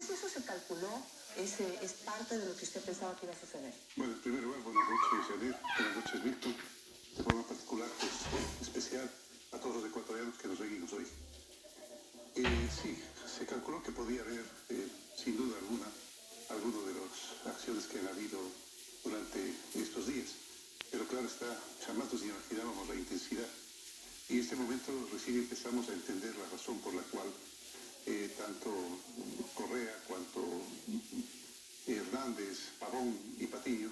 si eso se calculó, es parte de lo que usted pensaba que iba a suceder. Bueno, en primer lugar, buenas noches, Janet. Buenas noches, Víctor. De forma particular, pues, especial a todos los ecuatorianos que nos ven y nos oyen. Sí, se calculó que podía haber, sin duda alguna, algunas de las acciones que han habido durante estos días. Pero claro está, jamás nos imaginábamos la intensidad. Y en este momento recién empezamos a entender la razón por la cual tanto Correa cuanto Hernández, Pavón y Patiño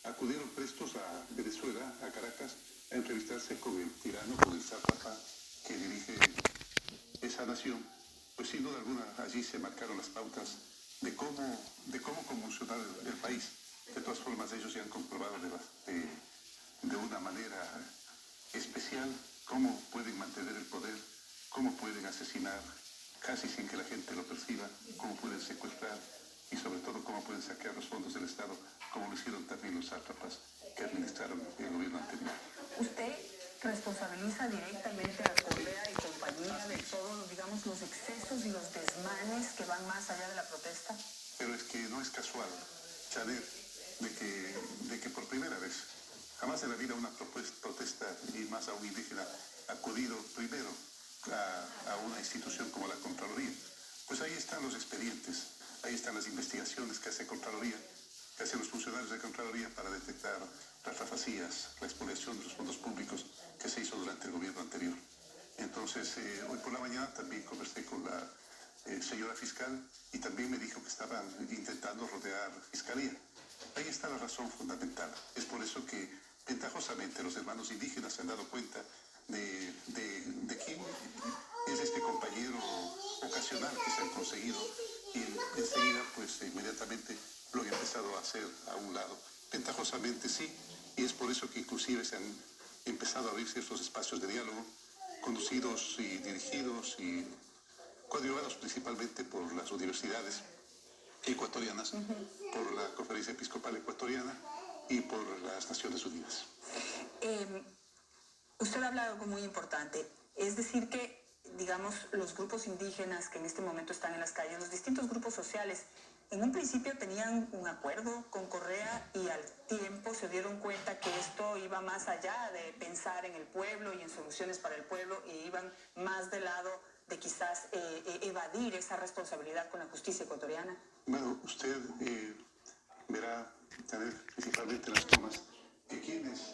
acudieron prestos a Venezuela, a Caracas, a entrevistarse con el tirano, con el sátrapa que dirige esa nación. Pues sin duda alguna allí se marcaron las pautas de cómo convulsionar el país. De todas formas, ellos ya han comprobado de una manera especial cómo pueden mantener el poder, cómo pueden asesinar casi sin que la gente lo perciba, cómo pueden secuestrar y sobre todo cómo pueden saquear los fondos del Estado, como lo hicieron también los sátrapas que administraron el gobierno anterior. ¿Usted responsabiliza directamente a Correa y compañía de todos, digamos, los excesos y los desmanes que van más allá de la protesta? Pero es que no es casual, Chanet, de que por primera vez, jamás en la vida una protesta, y más a un indígena, ha acudido primero a una institución como la Contraloría. Pues ahí están los expedientes, ahí están las investigaciones que hace Contraloría, que hacen los funcionarios de Contraloría para detectar las rafacías, la expoliación de los fondos públicos que se hizo durante el gobierno anterior. Entonces, hoy por la mañana también conversé con la señora fiscal y también me dijo que estaban intentando rodear Fiscalía. Ahí está la razón fundamental. Es por eso que ventajosamente los hermanos indígenas se han dado cuenta de quién es este compañero ocasional que se han conseguido y enseguida, pues inmediatamente lo han empezado a hacer a un lado. Ventajosamente sí, y es por eso que inclusive se han empezado a abrirse estos espacios de diálogo, conducidos y dirigidos y coadyuvados principalmente por las universidades ecuatorianas, por la Conferencia Episcopal Ecuatoriana y por las Naciones Unidas. Usted habla de algo muy importante, es decir que, digamos, los grupos indígenas que en este momento están en las calles, los distintos grupos sociales, en un principio tenían un acuerdo con Correa y al tiempo se dieron cuenta que esto iba más allá de pensar en el pueblo y en soluciones para el pueblo y iban más del lado de quizás evadir esa responsabilidad con la justicia ecuatoriana. Bueno, usted verá, principalmente en las tomas, que quienes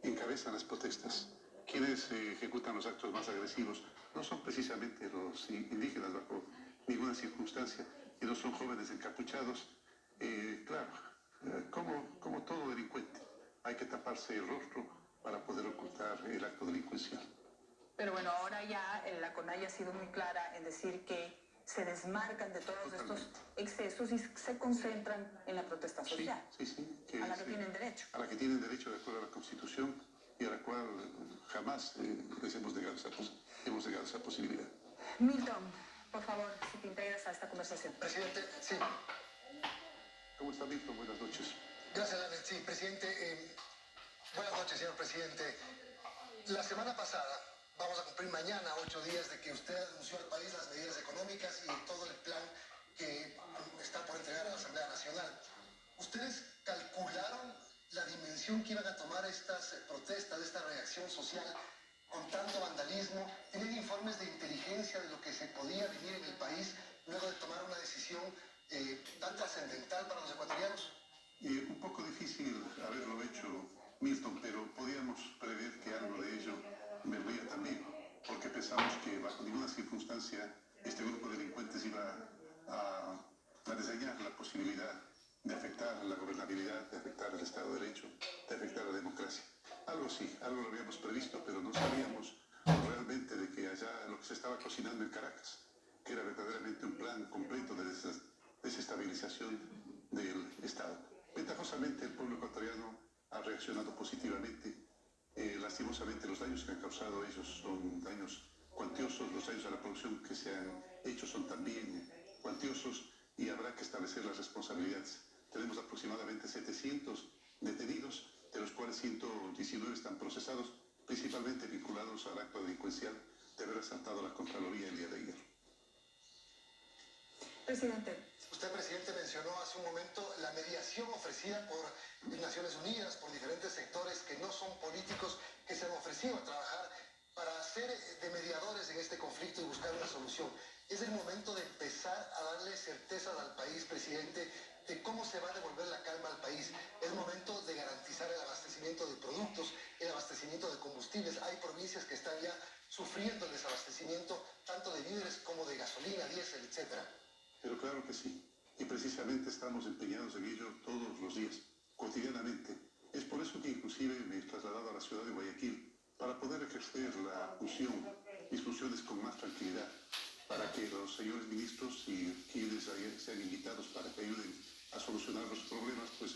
encabezan las protestas, quienes ejecutan los actos más agresivos, no son precisamente los indígenas bajo ninguna circunstancia, y no son jóvenes encapuchados. Claro, como todo delincuente, hay que taparse el rostro para poder ocultar el acto delincuencial. Pero bueno, ahora ya la CONAIE ha sido muy clara en decir que se desmarcan de todos estos excesos y se concentran en la protesta social. Sí, a la que tienen derecho. A la que tienen derecho de acuerdo a la Constitución y a la cual jamás les hemos negado esa posibilidad. Milton, por favor, si te integras a esta conversación. Presidente, sí. ¿Cómo está, Milton? Buenas noches. Gracias, Janet. Sí, presidente. Buenas noches, señor presidente. La semana pasada, vamos a cumplir mañana 8 días de que usted anunció al país las medidas económicas y todo el plan que está por entregar a la Asamblea Nacional. ¿Ustedes calcularon la dimensión que iban a tomar estas protestas, esta reacción social con tanto vandalismo? ¿Tienen informes de inteligencia de lo que se podía vivir en el país luego de tomar una decisión tan trascendental para los ecuatorianos? Un poco difícil haberlo hecho, Milton, pero podíamos prever que algo de ello vendría también, porque pensamos que bajo ninguna circunstancia este grupo de delincuentes iba a diseñar la posibilidad de afectar la gobernabilidad, de afectar el Estado de Derecho, de afectar la democracia. Algo sí, algo lo habíamos previsto, pero no sabíamos realmente de que allá lo que se estaba cocinando en Caracas, que era verdaderamente un plan completo de desestabilización del Estado. Ventajosamente el pueblo ecuatoriano ha reaccionado positivamente. Lastimosamente los daños que han causado ellos son daños cuantiosos, los daños a la producción que se han hecho son también cuantiosos y habrá que establecer las responsabilidades. Tenemos aproximadamente 700 detenidos, de los cuales 119 están procesados, principalmente vinculados al acto delincuencial de haber asaltado la Contraloría el día de ayer. Presidente. Usted, presidente, mencionó hace un momento la mediación ofrecida por Naciones Unidas, por diferentes sectores que no son políticos, que se han ofrecido a trabajar para ser de mediadores en este conflicto y buscar una solución. Es el momento de empezar a darle certezas al país, presidente, de cómo se va a devolver la calma al país. Es momento de garantizar el abastecimiento de productos, el abastecimiento de combustibles. Hay provincias que están ya sufriendo el desabastecimiento, tanto de víveres como de gasolina, diésel, etcétera. Pero claro que sí. Y precisamente estamos empeñados en ello todos los días, cotidianamente. Es por eso que inclusive me he trasladado a la ciudad de Guayaquil para poder ejercer la función, mis funciones con más tranquilidad, para que los señores ministros y quienes sean invitados para que ayuden a solucionar los problemas, pues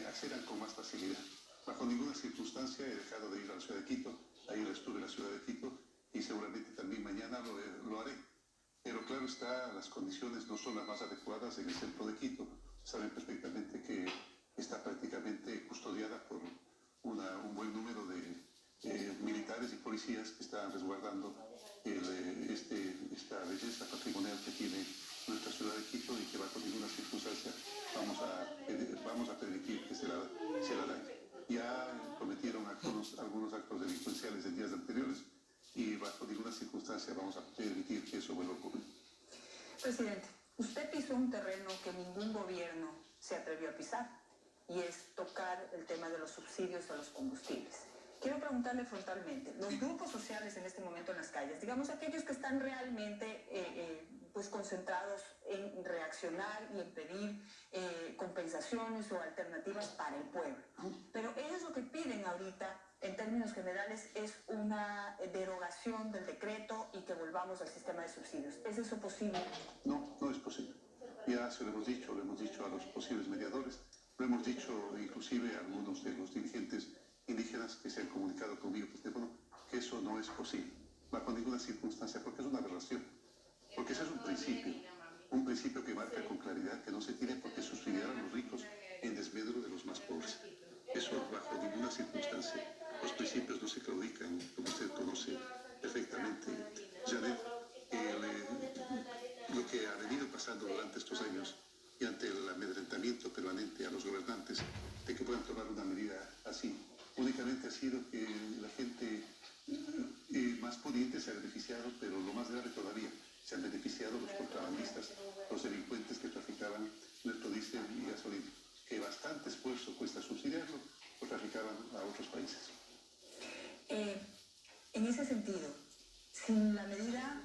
accedan con más facilidad. Bajo ninguna circunstancia he dejado de ir a la ciudad de Quito. Ayer estuve en la ciudad de Quito y seguramente también mañana lo haré. Pero claro está, las condiciones no son las más adecuadas en el centro de Quito. Saben perfectamente que está prácticamente custodiada por un buen número de militares y policías que están resguardando esta belleza patrimonial que tiene nuestra ciudad de Quito y que bajo ninguna circunstancia vamos a permitir que se la dañe. Ya cometieron algunos actos delincuenciales en días anteriores y bajo ninguna circunstancia vamos a permitir que eso vuelva a ocurrir. Presidente, usted pisó un terreno que ningún gobierno se atrevió a pisar, y es tocar el tema de los subsidios a los combustibles. Quiero preguntarle frontalmente, los grupos sociales en este momento en las calles, digamos aquellos que están realmente pues concentrados en reaccionar y en pedir compensaciones o alternativas para el pueblo, pero ellos lo que piden ahorita en términos generales es una derogación del decreto y que volvamos al sistema de subsidios. ¿Es eso posible? No, no es posible. Ya se lo hemos dicho a los posibles mediadores, lo hemos dicho inclusive a algunos de los dirigentes indígenas que se han comunicado conmigo por teléfono, que eso no es posible, bajo ninguna circunstancia, porque es una aberración, porque ese es un principio que marca con claridad que no se tiene por qué subsidiar a los ricos en desmedro de los más pobres. Eso bajo ninguna circunstancia. Los principios no se claudican, como usted conoce perfectamente, Janet. Lo que ha venido pasando durante estos años y ante el amedrentamiento permanente a los gobernantes de que puedan tomar una medida así, únicamente ha sido que la gente más pudiente se ha beneficiado, pero lo más grave todavía, se han beneficiado los contrabandistas, los delincuentes que traficaban nuestro diésel y gasolina, que bastante esfuerzo cuesta subsidiarlo, lo traficaban a otros países. En ese sentido, si la medida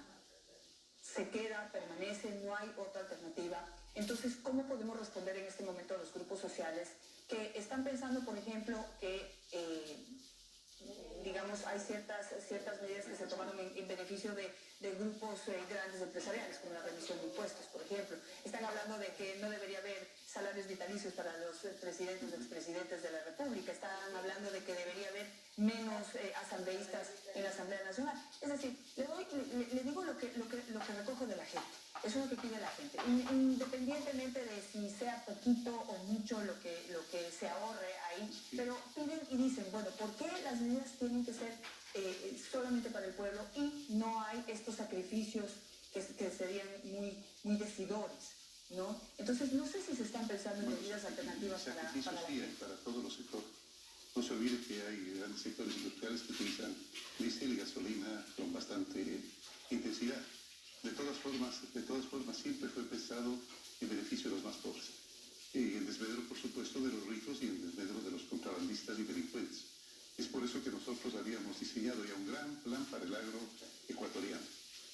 se queda, permanece, no hay otra alternativa, entonces, ¿cómo podemos responder en este momento a los grupos sociales que están pensando, por ejemplo, que digamos, hay ciertas medidas que se tomaron en beneficio de grupos grandes empresariales, como la remisión de impuestos, por ejemplo? Están hablando de que no debería haber salarios vitalicios para los presidentes o expresidentes de la República. Están hablando de que debería haber menos asambleístas en la Asamblea Nacional. Es decir, le digo lo que recojo de la gente. Eso es lo que pide la gente, independientemente de si sea poquito o mucho lo que se ahorre ahí, pero piden y dicen, bueno, ¿por qué las medidas tienen que ser solamente para el pueblo y no hay estos sacrificios que serían muy decidores, ¿no? Entonces, no sé si se están pensando en medidas alternativas para la gente. Para todos los sectores. No se olvide que hay grandes sectores industriales que utilizan diésel y gasolina con bastante intensidad. De todas formas, siempre fue pensado en beneficio de los más pobres. Y en desmedro, por supuesto, de los ricos y en desmedro de los contrabandistas y delincuentes. Es por eso que nosotros habíamos diseñado ya un gran plan para el agro ecuatoriano.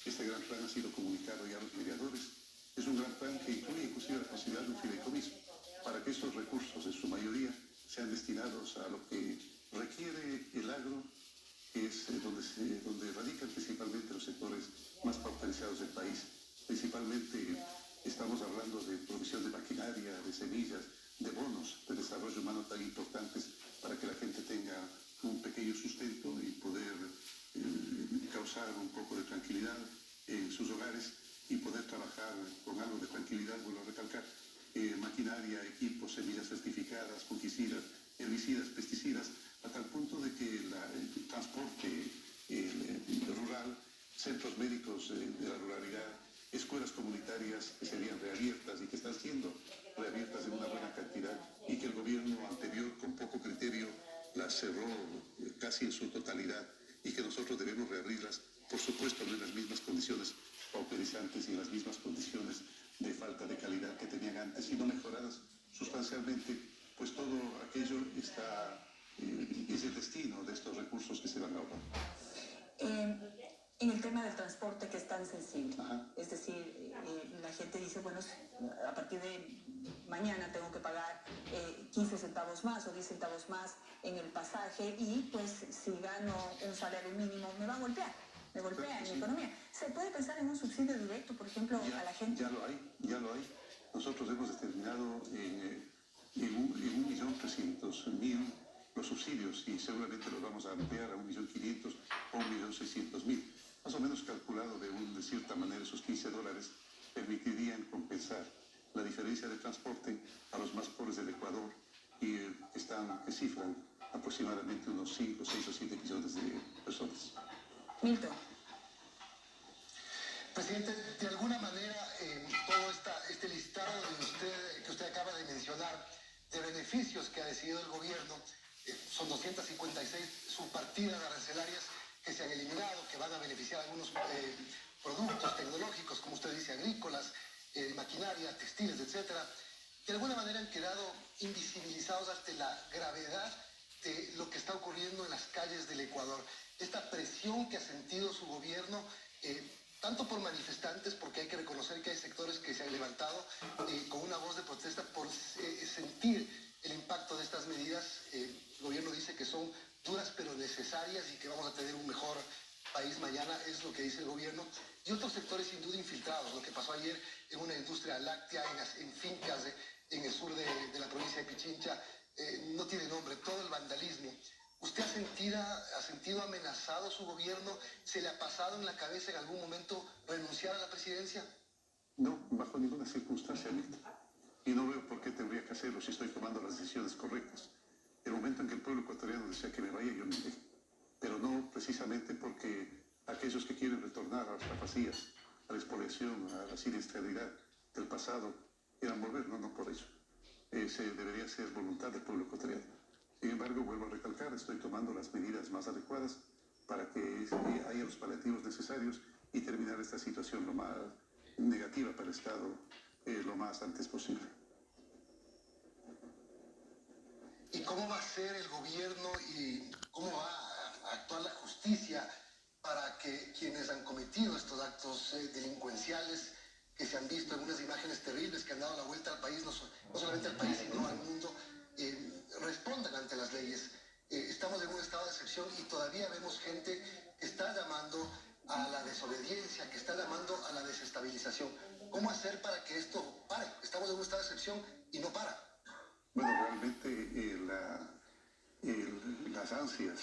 Este gran plan ha sido comunicado ya a los mediadores. Es un gran plan que incluye inclusive la posibilidad de un fideicomiso, para que estos recursos, en su mayoría, sean destinados a lo que requiere el agro, que es donde radican principalmente los sectores más pauperizados del país. Principalmente estamos hablando de provisión de maquinaria, de semillas, de bonos de desarrollo humano tan importantes para que la gente tenga un pequeño sustento y poder causar un poco de tranquilidad en sus hogares y poder trabajar con algo de tranquilidad, vuelvo a recalcar, maquinaria, equipos, semillas certificadas, fungicidas, herbicidas, pesticidas, a tal punto de que el transporte rural, centros médicos de la ruralidad, escuelas comunitarias que serían reabiertas y que están casi en su totalidad y que nosotros debemos reabrirlas, por supuesto no en las mismas condiciones pauperizantes y en las mismas condiciones de falta de calidad que tenían antes, sino mejoradas sustancialmente, pues todo aquello está, es el destino de estos recursos que se van a ahorrar. En el tema del transporte, que es tan sensible, Ajá. es decir, la gente dice, bueno, a partir de mañana tengo que pagar 15 centavos más o 10 centavos más en el pasaje y pues si gano un salario mínimo me va a golpear, me golpea en mi economía. ¿Se puede pensar en un subsidio directo, por ejemplo, a la gente? Ya lo hay. Nosotros hemos determinado en 1.300.000 los subsidios y seguramente los vamos a ampliar a 1.500.000 o 1.600.000. Más o menos calculado de cierta manera, esos $15 permitirían compensar la diferencia de transporte a los más pobres del Ecuador y que cifran aproximadamente unos 5, 6 o 7 millones de personas. Milton. Presidente, de alguna manera, todo este listado que usted acaba de mencionar, de beneficios que ha decidido el gobierno, son 256 subpartidas arancelarias que se han eliminado, que van a beneficiar a algunos productos tecnológicos, como usted dice, agrícolas, maquinaria, textiles, etcétera. De alguna manera han quedado invisibilizados ante la gravedad de lo que está ocurriendo en las calles del Ecuador. Esta presión que ha sentido su gobierno, tanto por manifestantes, porque hay que reconocer que hay sectores que se han levantado con una voz de protesta por sentir el impacto de estas medidas. El gobierno dice que son duras pero necesarias y que vamos a tener un mejor país mañana, es lo que dice el gobierno. Y otros sectores sin duda infiltrados, lo que pasó ayer en una industria láctea, en fincas en el sur de la provincia de Pichincha, no tiene nombre, todo el vandalismo. ¿Usted ha sentido amenazado su gobierno? ¿Se le ha pasado en la cabeza en algún momento renunciar a la presidencia? No, bajo ninguna circunstancia, Milton. Y no veo por qué tendría que hacerlo si estoy tomando las decisiones correctas. El momento en que el pueblo ecuatoriano desea que me vaya, yo me iré. Pero no precisamente porque aquellos que quieren retornar a las vacías, a la expoliación, a la siniestralidad del pasado, quieran volver, no por eso. Debería ser voluntad del pueblo ecuatoriano. Sin embargo, vuelvo a recalcar, estoy tomando las medidas más adecuadas para que haya los paliativos necesarios y terminar esta situación lo más negativa para el Estado lo más antes posible. ¿Y cómo va a ser el gobierno y cómo va a actuar la justicia para que quienes han cometido estos actos delincuenciales que se han visto en unas imágenes terribles que han dado la vuelta al país, no solamente al país, sino al mundo, respondan ante las leyes? Estamos en un estado de excepción y todavía vemos gente que está llamando a la desobediencia, que está llamando a la desestabilización. ¿Cómo hacer para que esto pare? Estamos en un estado de excepción y no para. Bueno, realmente las ansias,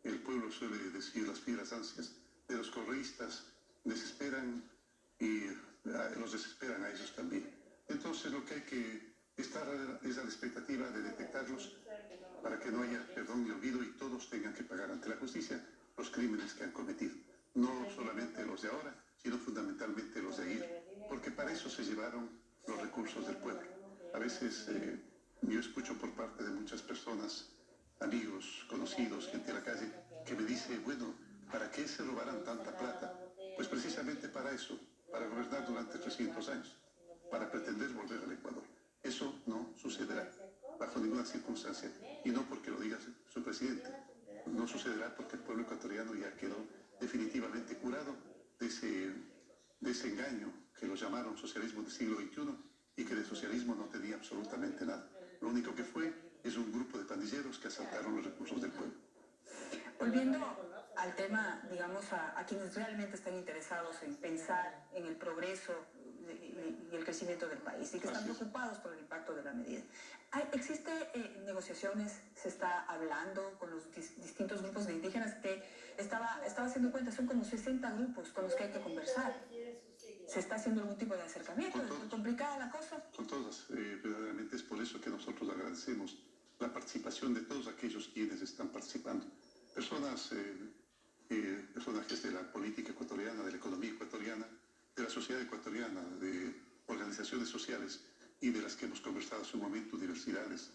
el pueblo suele decir las fieras ansias de los correístas desesperan y los desesperan a ellos también. Entonces lo que hay que estar es a la expectativa de detectarlos para que no haya perdón y olvido y todos tengan que pagar ante la justicia los crímenes que han cometido. No solamente los de ahora, sino fundamentalmente los de ayer, porque para eso se llevaron los recursos del pueblo. A veces yo escucho por parte de muchas personas, amigos, conocidos, gente de la calle, que me dice, bueno, ¿para qué se robaran tanta plata? Pues precisamente para eso, para gobernar durante 300 años, para pretender volver al Ecuador. Eso no sucederá bajo ninguna circunstancia, y no porque lo diga su presidente. No sucederá porque el pueblo ecuatoriano ya quedó definitivamente curado de ese engaño que lo llamaron socialismo del siglo XXI y que de socialismo no tenía absolutamente nada. Lo único que fue es un grupo de pandilleros que asaltaron los recursos del pueblo. Volviendo al tema, digamos, a quienes realmente están interesados en pensar en el progreso y el crecimiento del país y que están preocupados por el impacto de la medida. ¿Existe negociaciones? ¿Se está hablando con los distintos grupos de indígenas? Estaba haciendo cuenta, son como 60 grupos con los que hay que conversar. ¿Se está haciendo algún tipo de acercamiento? ¿Es muy complicada la cosa? Con todas. Verdaderamente es por eso que nosotros agradecemos la participación de todos aquellos quienes están participando. Personajes de la política ecuatoriana, de la economía ecuatoriana, de la sociedad ecuatoriana, de organizaciones sociales y de las que hemos conversado hace un momento, universidades,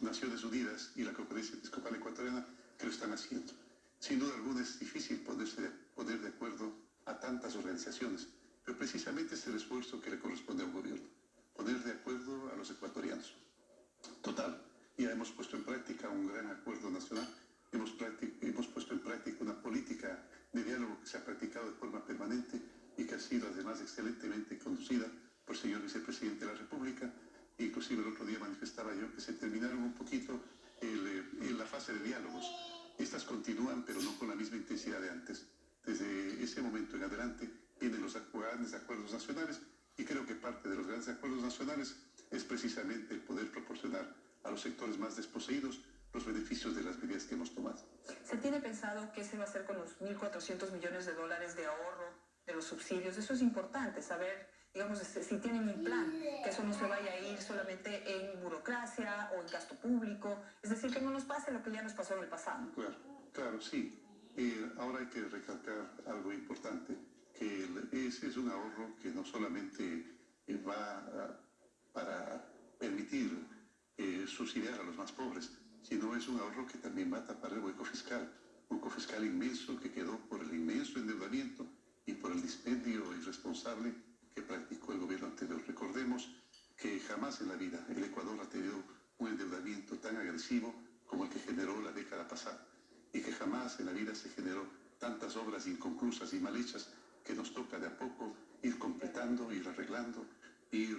Naciones Unidas y la Conferencia Episcopal Ecuatoriana que lo están haciendo. Sin duda alguna es difícil poner de acuerdo a tantas organizaciones, pero precisamente es el esfuerzo que le corresponde a un gobierno, poner de acuerdo a los ecuatorianos. Total, ya hemos puesto en práctica un gran acuerdo nacional, hemos puesto en práctica una política de diálogo que se ha practicado de forma permanente y que ha sido además excelentemente conducida por el señor vicepresidente de la República. Inclusive el otro día manifestaba yo que se terminaron un poquito la fase de diálogos. Estas continúan, pero no con la misma intensidad de antes. Desde ese momento en adelante vienen los grandes acuerdos nacionales y creo que parte de los grandes acuerdos nacionales es precisamente el poder proporcionar a los sectores más desposeídos los beneficios de las medidas que hemos tomado. ¿Se tiene pensado qué se va a hacer con los 1.400 millones de dólares de ahorro de los subsidios? Eso es importante, saber, digamos, si tienen un plan, que eso no se vaya a ir solamente en burocracia o en gasto público, es decir, que no nos pase lo que ya nos pasó en el pasado. Claro, sí. Ahora hay que recalcar algo importante, que ese es un ahorro que no solamente va para permitir subsidiar a los más pobres, sino es un ahorro que también va a tapar el hueco fiscal inmenso que quedó por el inmenso endeudamiento y por el dispendio irresponsable que practicó el gobierno anterior. Recordemos que jamás en la vida el Ecuador ha tenido un endeudamiento tan agresivo como el que generó la década pasada y que jamás en la vida se generó tantas obras inconclusas y mal hechas que nos toca de a poco ir completando, ir arreglando, ir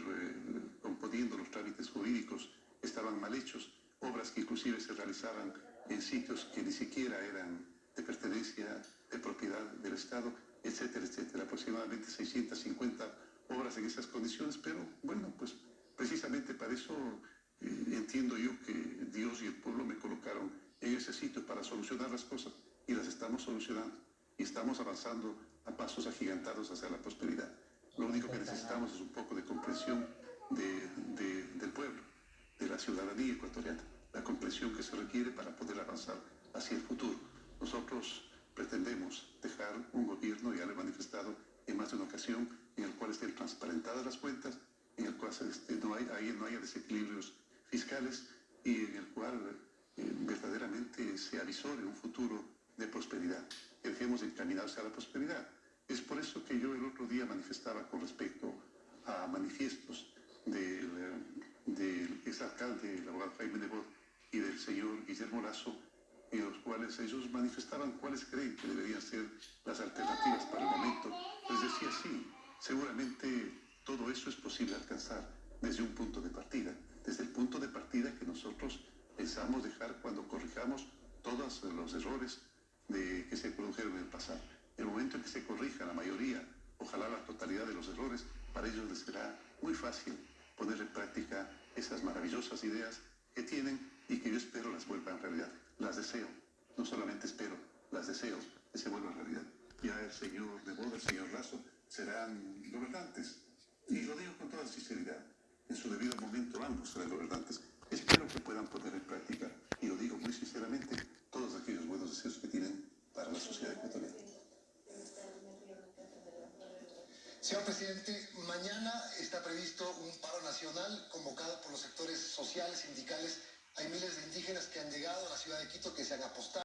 componiendo los trámites jurídicos que estaban mal hechos, obras que inclusive se realizaban en sitios que ni siquiera eran de pertenencia, de propiedad del Estado, etcétera, etcétera. Aproximadamente 650 obras en esas condiciones, pero bueno, pues precisamente para eso entiendo yo que Dios y el pueblo me colocaron en ese sitio para solucionar las cosas y las estamos solucionando y estamos avanzando a pasos agigantados hacia la prosperidad. Lo único que necesitamos es un poco de comprensión del pueblo, de la ciudadanía ecuatoriana, la comprensión que se requiere para poder avanzar hacia el futuro. Nosotros pretendemos dejar un gobierno, ya lo he manifestado en más de una ocasión, en el cual estén transparentadas las cuentas, en el cual no haya desequilibrios fiscales y en el cual verdaderamente se avisore un futuro de prosperidad, que dejemos de encaminarse a la prosperidad. Es por eso que yo el otro día manifestaba con respecto a manifiestos del exalcalde, el abogado Jaime Nebot, y del señor Guillermo Lasso, en los cuales ellos manifestaban cuáles creen que deberían ser las alternativas para el momento. Les decía, sí, seguramente todo eso es posible alcanzar desde un punto de partida, desde el punto de partida que nosotros pensamos dejar cuando corrijamos todos los errores que se produjeron en el pasado. El momento en que se corrija la mayoría, ojalá la totalidad de los errores, para ellos les será muy fácil poner en práctica esas maravillosas ideas que tienen y que yo espero las vuelvan realidad. Las deseo, no solamente espero, las deseo que se vuelvan realidad. Ya el señor Nebot, el señor Lasso serán gobernantes, y lo digo con toda sinceridad, en su debido momento ambos serán gobernantes. Espero que puedan poner en práctica, y lo digo muy sinceramente, todos aquellos buenos deseos que tienen para la sociedad ecuatoriana. Señor presidente, mañana está previsto un paro nacional convocado por los sectores sociales, sindicales. Hay miles de indígenas que han llegado a la ciudad de Quito, que se han apostado.